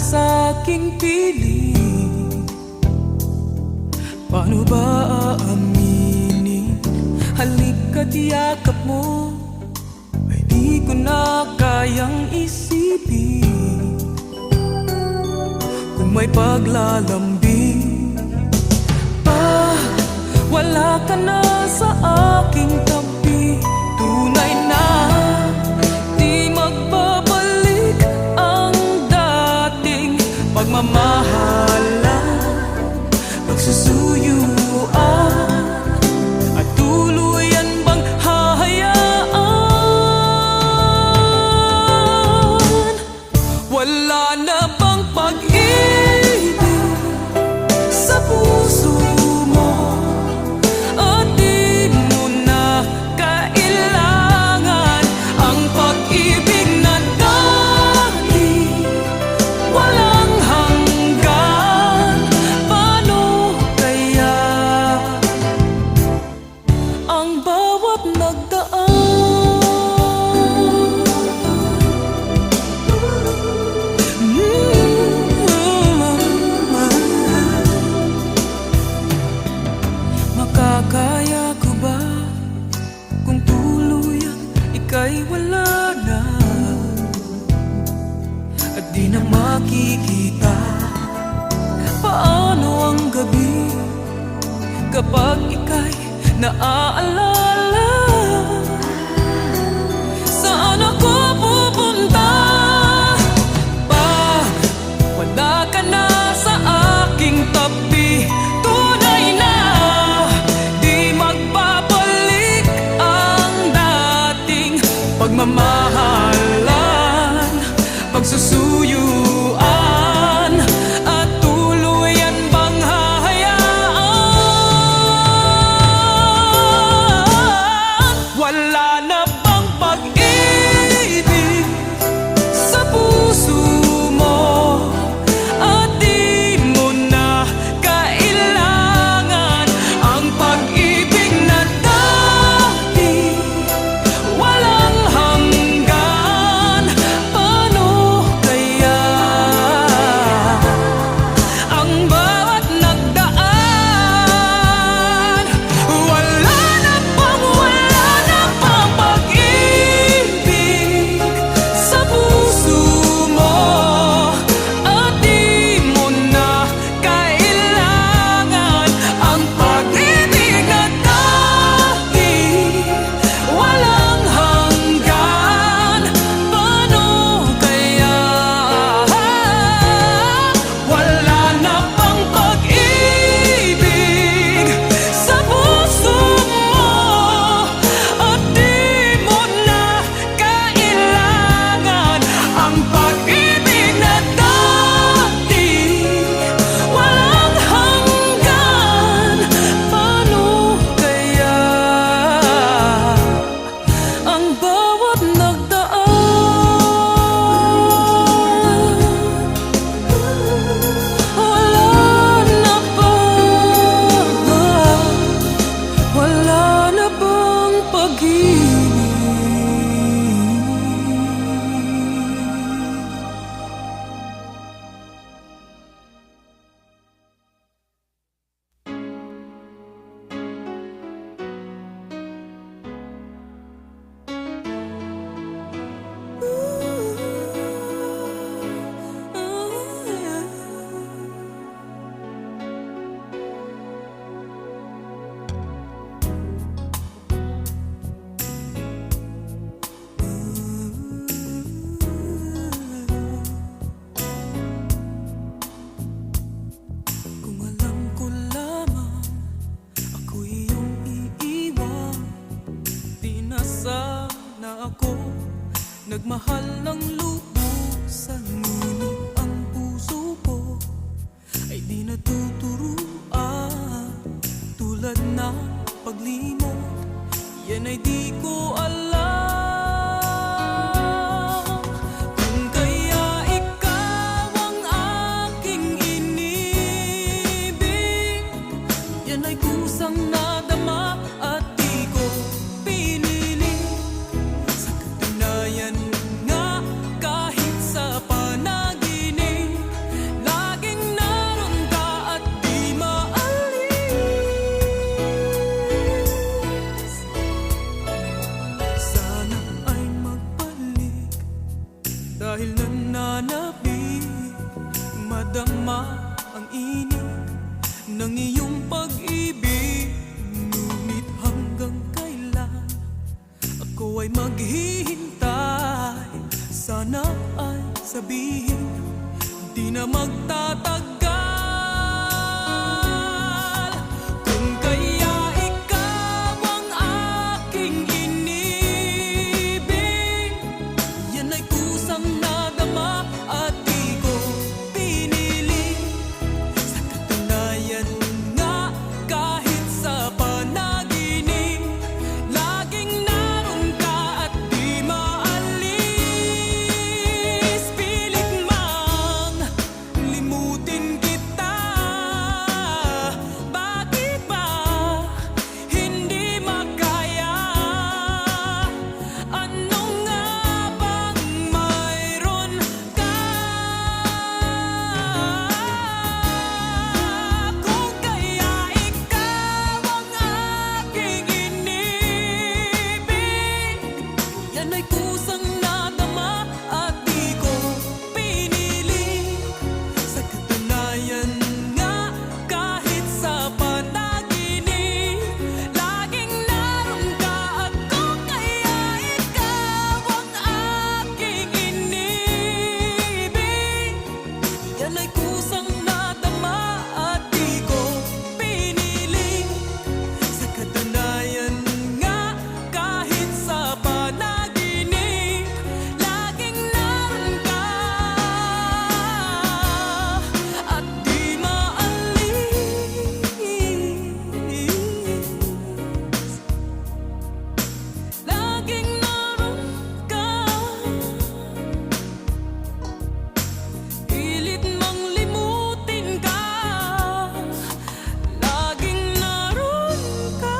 sa aking piling. Paano ba aaminin? Halika't yakap mo ay di ko na kayang isipin. Kung may paglalambing, wala ka na sa aking tabi, tunay na di magbabalik ang dating pagmamahalan, pagsusuyuan, at tuluyan bang hahayaan? Wala na bang pag-ibig sa puso mo? Makakaya ko ba kung tuluyan ika'y wala na at di na makikita? Paano ang gabi kapag ika'y naaalala? Saan ako pupunta pag wala ka na sa aking tabi? Tunay na di magbabalik ang dating pagmamahalan, pagsusuyuan, at tuluyan bang hahayaan? Wala na bang pag-ibig sa puso mo at di mo na kailangan ang pag-ibig na dati walang hanggan? Paano kaya ang bawat nagdaan? Wala na bang pag-ibig sa puso mo at di mo na kailangan ang pag-ibig na dati walang hanggan? Paano kaya? Wala na bang pag-ibig sa puso mo at di mo na kailangan ang pag-ibig na dati walang hanggan? Paano kaya ang bawat nagdaan? Wala na bang pag-ibig? Kung alam ko lamang ako'y iyong iiwan, di na sana ako nagmahal ng lubusan. Ngunit ang puso ko ay di natuturuan, tulad ng paglimot, yan ay di ko alam. Kung kaya ikaw ang aking inibig, yan ay kusang nadama at di ko pinili. Sa katunayan nga, kahit sa panaginip Dahil nananabik, madama ang init ng iyong pag-ibig. Ngunit hanggang kailan ako ay maghihintay? Sana ay sabihin di na magtatagal. Kung kaya ikaw ang aking inibig, yan ay kusang nadama at di ko pinili. Sa katunayan nga, kahit sa panaginip, laging naroon ka at di maalis. Pilit mang limutin kita, bakit ba hindi makaya? Ano nga bang mayroon ka? Kung kaya ikaw ang aking inibig, yan ay kusang nadama at di ko pinili. Sa katunayan nga, kahit sa panaginip, laging naroon ka. At kung kaya ikaw ang aking inibig, yan ay kusang nadama at di ko pinili. Sa katunayan nga, kahit sa panaginip, laging naroon ka at di maalis. Laging naroon ka, pilit mang limutin ka, laging naroon ka.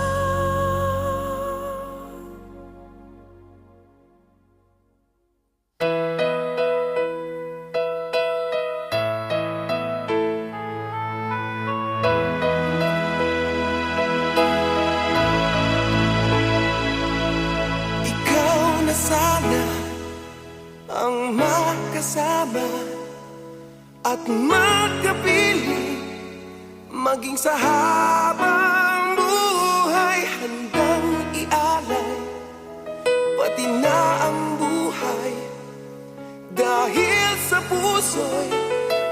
Ikaw na sana ang makasama at magkapiling, maging sa habang buhay. Handang ialay pati na ang buhay, dahil sa puso'y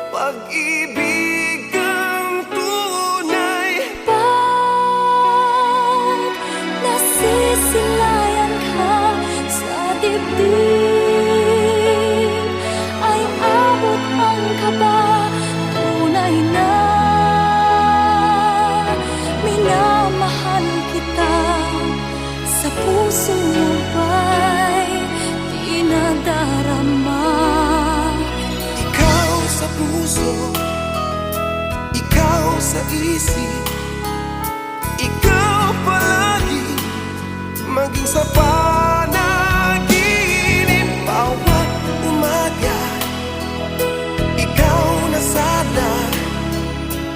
pag-ibig ang tunay. Pag nasisilayan ka sa dibdib, ay abot ang kaba. Tunay na minamahal kita. Sa puso mo ba'y di nadarama? Ikaw sa puso, ikaw sa isip, ikaw palagi, maging sa panaginip. Bawat umaga, ikaw na sana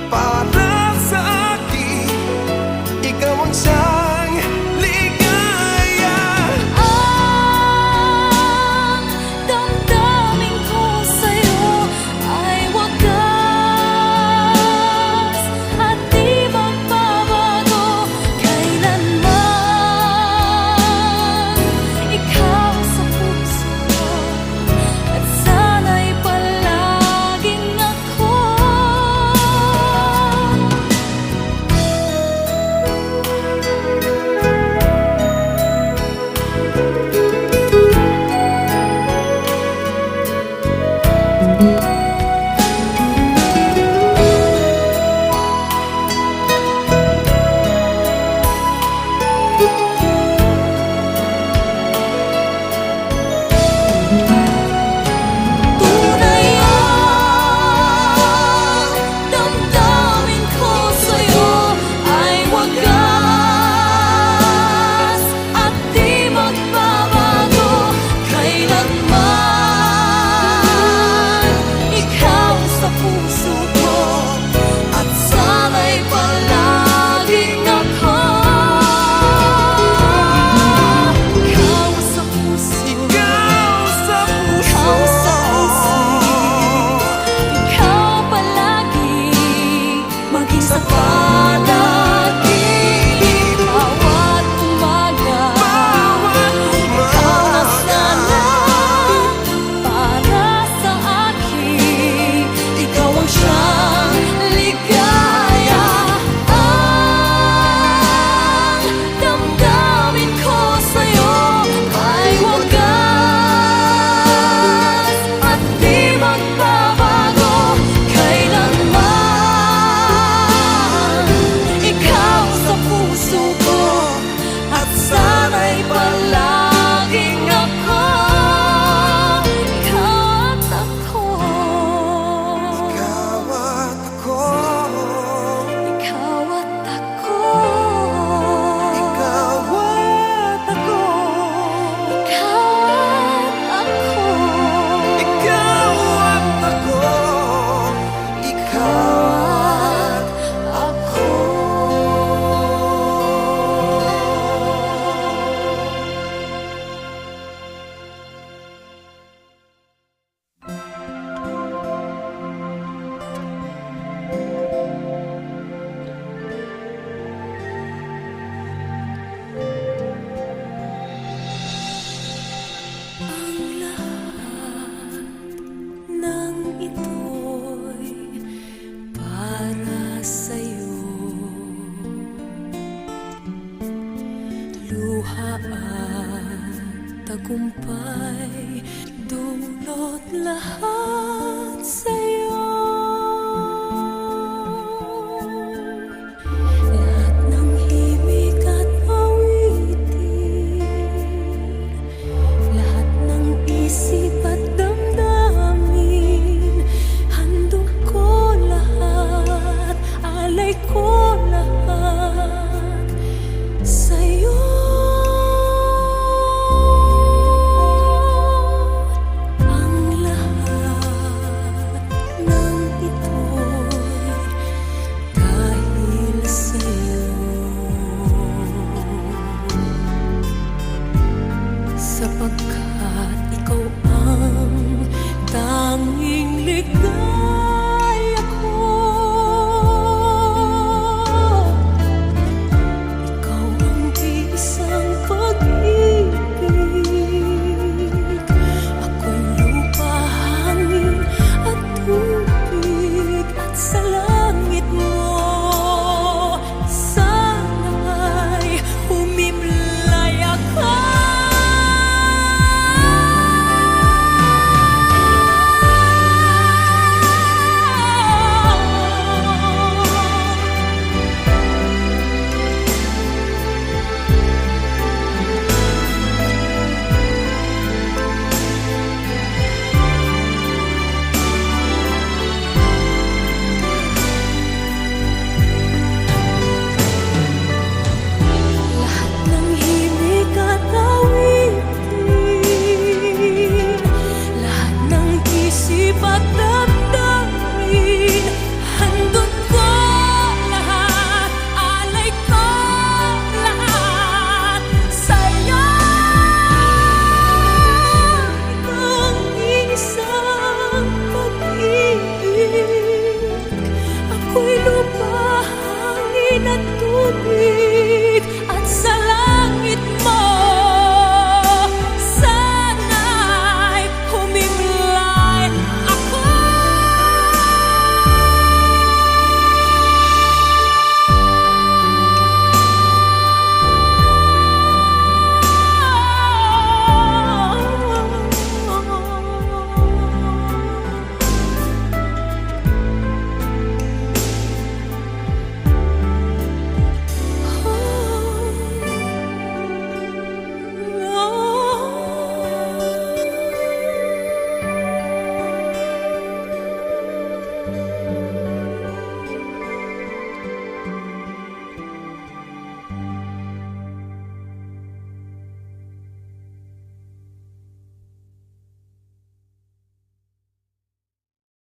para sa akin. Ikaw ang siyang ligaya. Ang damdamin ko sa'yo ay wagas at di magbabago kailanman. Ikaw sa puso ko at sana'y palaging ako. Tunay ang damdamin ko sa'yo ay wagas at di magbabago kailanman. tagumpay.